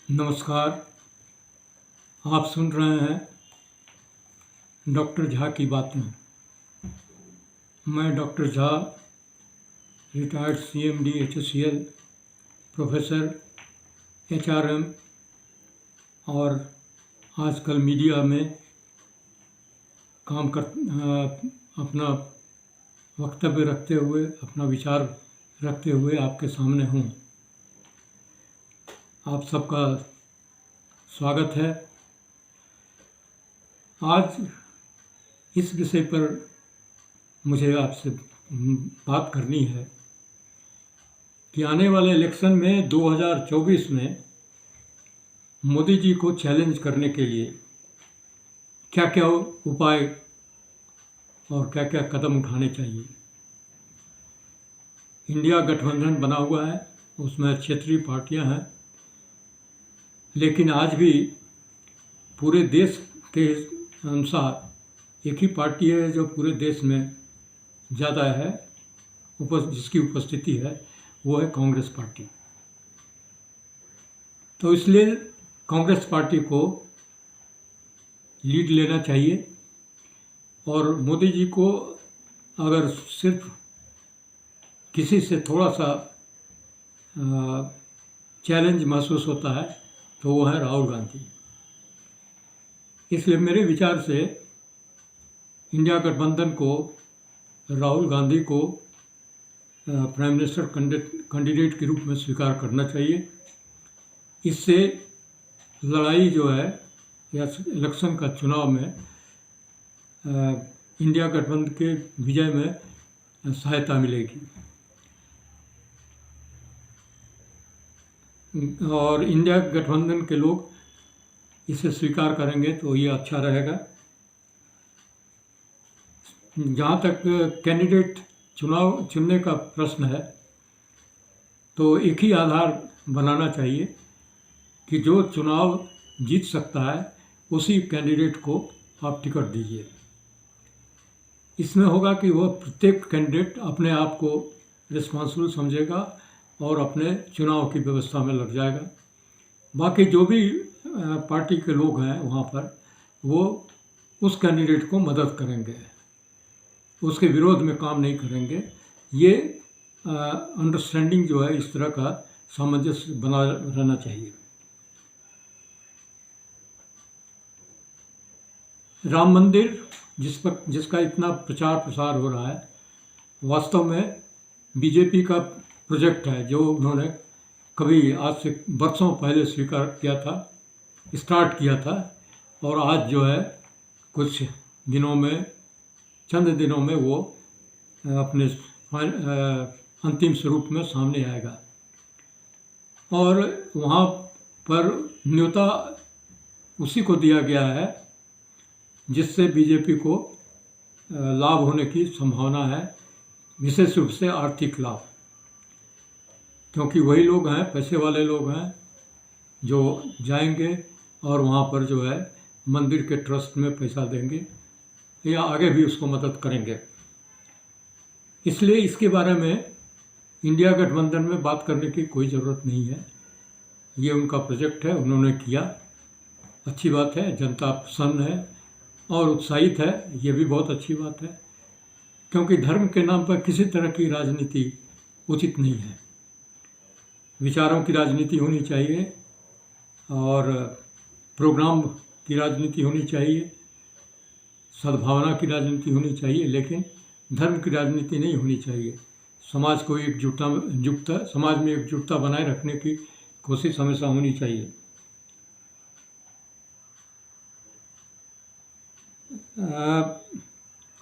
नमस्कार। आप सुन रहे हैं डॉक्टर झा की बातें। मैं doctor Jha, retired CMD HSCL, professor HRM और आजकल मीडिया में काम कर अपना वक्तव्य रखते हुए, अपना विचार रखते हुए आपके सामने हूँ। आप सबका स्वागत है। आज इस विषय पर मुझे आपसे बात करनी है कि आने वाले इलेक्शन में 2024 में मोदी जी को चैलेंज करने के लिए क्या क्या उपाय और क्या क्या कदम उठाने चाहिए। इंडिया गठबंधन बना हुआ है, उसमें क्षेत्रीय पार्टियां हैं, लेकिन आज भी पूरे देश के अनुसार एक ही पार्टी है जो पूरे देश में ज़्यादा है, जिसकी उपस्थिति है, वो है कांग्रेस पार्टी। तो इसलिए कांग्रेस पार्टी को लीड लेना चाहिए और मोदी जी को अगर सिर्फ किसी से थोड़ा सा चैलेंज महसूस होता है तो वो है राहुल गांधी। इसलिए मेरे विचार से इंडिया गठबंधन को राहुल गांधी को प्राइम मिनिस्टर कैंडिडेट के रूप में स्वीकार करना चाहिए। इससे लड़ाई जो है या इलेक्शन का चुनाव में इंडिया गठबंधन के विजय में सहायता मिलेगी और इंडिया गठबंधन के लोग इसे स्वीकार करेंगे तो ये अच्छा रहेगा। जहाँ तक कैंडिडेट चुनने का प्रश्न है तो एक ही आधार बनाना चाहिए कि जो चुनाव जीत सकता है उसी कैंडिडेट को आप टिकट दीजिए। इसमें होगा कि वह प्रत्येक कैंडिडेट अपने आप को रिस्पॉन्सिबल समझेगा और अपने चुनाव की व्यवस्था में लग जाएगा। बाकी जो भी पार्टी के लोग हैं वहाँ पर, वो उस कैंडिडेट को मदद करेंगे, उसके विरोध में काम नहीं करेंगे। ये अंडरस्टैंडिंग जो है, इस तरह का सामंजस्य बना रहना चाहिए। राम मंदिर जिसका इतना प्रचार प्रसार हो रहा है, वास्तव में बीजेपी का प्रोजेक्ट है जो उन्होंने कभी आज से बरसों पहले स्टार्ट किया था और आज जो है कुछ चंद दिनों में वो अपने अंतिम स्वरूप में सामने आएगा और वहाँ पर न्योता उसी को दिया गया है जिससे बीजेपी को लाभ होने की संभावना है, विशेष रूप से आर्थिक लाभ, क्योंकि वही लोग हैं, पैसे वाले लोग हैं जो जाएंगे और वहाँ पर जो है मंदिर के ट्रस्ट में पैसा देंगे या आगे भी उसको मदद करेंगे। इसलिए इसके बारे में इंडिया गठबंधन में बात करने की कोई ज़रूरत नहीं है। ये उनका प्रोजेक्ट है, उन्होंने किया, अच्छी बात है, जनता प्रसन्न है और उत्साहित है, ये भी बहुत अच्छी बात है, क्योंकि धर्म के नाम पर किसी तरह की राजनीति उचित नहीं है। विचारों की राजनीति होनी चाहिए और प्रोग्राम की राजनीति होनी चाहिए, सद्भावना की राजनीति होनी चाहिए, लेकिन धर्म की राजनीति नहीं होनी चाहिए। समाज को समाज में एकजुटता बनाए रखने की कोशिश हमेशा होनी चाहिए।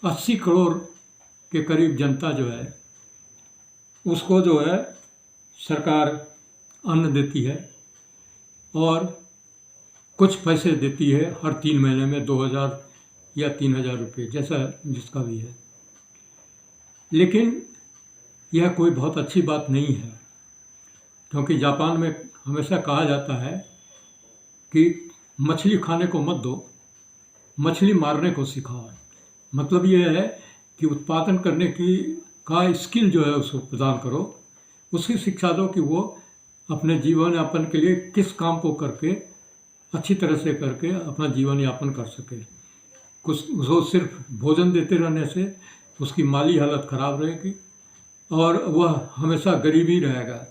80 करोड़ के करीब जनता जो है उसको जो है सरकार अन्न देती है और कुछ पैसे देती है हर 3 महीने में 2000 या 3000 रुपये, जैसा जिसका भी है। लेकिन यह कोई बहुत अच्छी बात नहीं है, क्योंकि जापान में हमेशा कहा जाता है कि मछली खाने को मत दो, मछली मारने को सिखाओ। मतलब यह है कि उत्पादन करने का स्किल जो है उसको प्रदान करो, उसकी शिक्षा दो कि वो अपने जीवन यापन के लिए किस काम को करके अच्छी तरह से करके अपना जीवन यापन कर सके। कुछ उसको सिर्फ भोजन देते रहने से उसकी माली हालत ख़राब रहेगी और वह हमेशा गरीब ही रहेगा।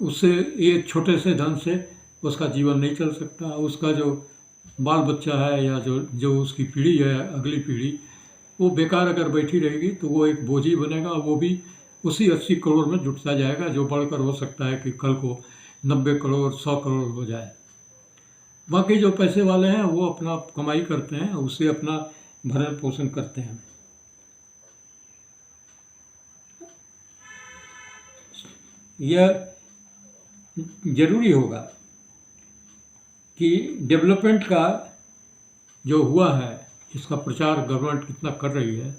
उससे एक छोटे से धन से उसका जीवन नहीं चल सकता। उसका जो बाल बच्चा है या जो उसकी पीढ़ी है, अगली पीढ़ी, वो बेकार अगर बैठी रहेगी तो वो एक बोझ ही बनेगा। वो भी उसी 80 करोड़ में जुटता जाएगा, जो बढ़कर हो सकता है कि कल को 90 करोड़ 100 करोड़ हो जाए। बाकी जो पैसे वाले हैं वो अपना कमाई करते हैं, उससे अपना भरण पोषण करते हैं। यह जरूरी होगा कि डेवलपमेंट का जो हुआ है, इसका प्रचार गवर्नमेंट कितना कर रही है,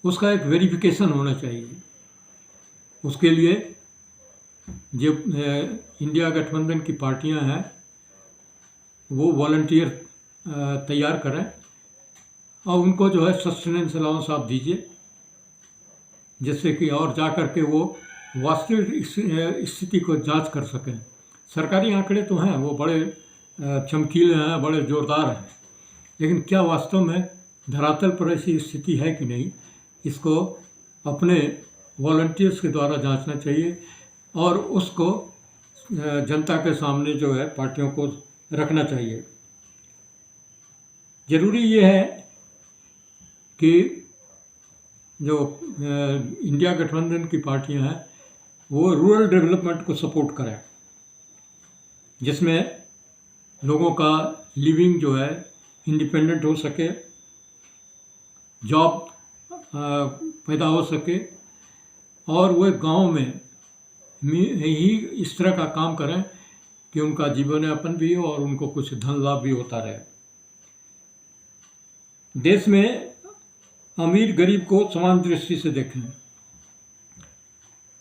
उसका एक वेरिफिकेशन होना चाहिए। उसके लिए जो इंडिया गठबंधन की पार्टियां हैं वो वॉलंटियर तैयार करें और उनको जो है सस्टेनेंस अलाउंस आप दीजिए, जिससे कि और जा कर के वो वास्तविक स्थिति को जांच कर सकें। सरकारी आंकड़े तो हैं, वो बड़े चमकीले हैं, बड़े ज़ोरदार हैं, लेकिन क्या वास्तव में धरातल पर ऐसी स्थिति है कि नहीं, इसको अपने वॉलंटियर्स के द्वारा जांचना चाहिए और उसको जनता के सामने जो है पार्टियों को रखना चाहिए। ज़रूरी ये है कि जो इंडिया गठबंधन की पार्टियां हैं वो रूरल डेवलपमेंट को सपोर्ट करें, जिसमें लोगों का लिविंग जो है इंडिपेंडेंट हो सके, जॉब पैदा हो सके और वह गांव में ही इस तरह का काम करें कि उनका जीवन यापन भी हो और उनको कुछ धन लाभ भी होता रहे। देश में अमीर गरीब को समान दृष्टि से देखें।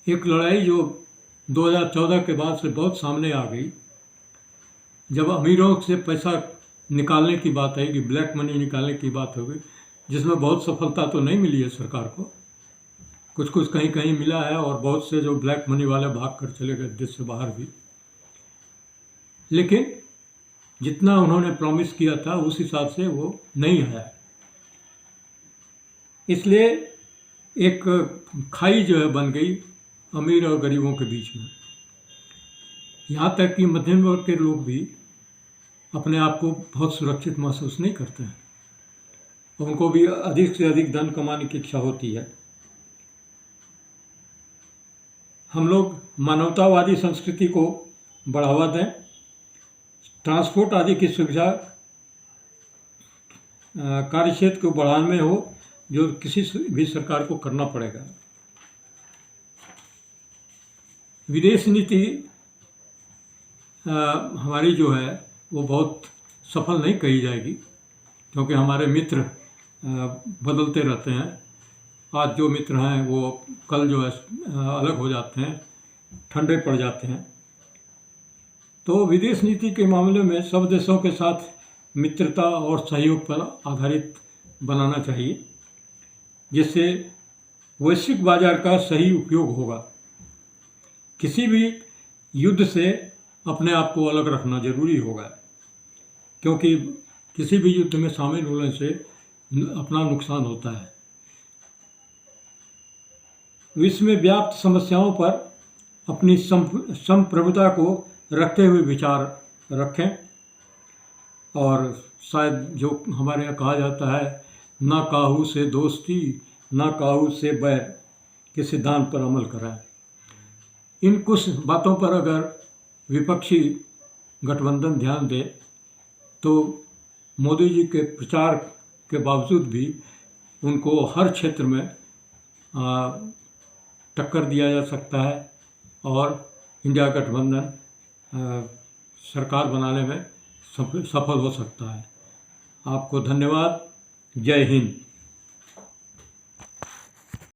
एक लड़ाई जो 2014 के बाद से बहुत सामने आ गई, जब अमीरों से पैसा निकालने की बात आएगी, ब्लैक मनी निकालने की बात होगी, जिसमें बहुत सफलता तो नहीं मिली है सरकार को, कुछ कुछ कहीं कहीं मिला है और बहुत से जो ब्लैक मनी वाले भाग कर चले गए देश से बाहर भी, लेकिन जितना उन्होंने प्रॉमिस किया था उस हिसाब से वो नहीं आया। इसलिए एक खाई जो है बन गई अमीर और गरीबों के बीच में। यहाँ तक कि मध्यम वर्ग के लोग भी अपने आप को बहुत सुरक्षित महसूस नहीं करते हैं, उनको भी अधिक से अधिक धन कमाने की इच्छा होती है। हम लोग मानवतावादी संस्कृति को बढ़ावा दें, ट्रांसपोर्ट आदि की सुविधा कार्यक्षेत्र को बढ़ाने में हो, जो किसी भी सरकार को करना पड़ेगा। विदेश नीति हमारी जो है वो बहुत सफल नहीं कही जाएगी, क्योंकि हमारे मित्र बदलते रहते हैं। आज जो मित्र हैं वो कल जो है अलग हो जाते हैं, ठंडे पड़ जाते हैं। तो विदेश नीति के मामले में सब देशों के साथ मित्रता और सहयोग पर आधारित बनाना चाहिए, जिससे वैश्विक बाजार का सही उपयोग होगा। किसी भी युद्ध से अपने आप को अलग रखना जरूरी होगा, क्योंकि किसी भी युद्ध में शामिल होने से अपना नुकसान होता है। विश्व में व्याप्त समस्याओं पर अपनी संप्रभुता को रखते हुए विचार रखें और शायद जो हमारे यहाँ कहा जाता है, ना काहू से दोस्ती ना काहू से बैर के सिद्धांत पर अमल करें। इन कुछ बातों पर अगर विपक्षी गठबंधन ध्यान दे तो मोदी जी के प्रचार के बावजूद भी उनको हर क्षेत्र में टक्कर दिया जा सकता है और इंडिया गठबंधन सरकार बनाने में सफल हो सकता है। आपको धन्यवाद। जय हिंद।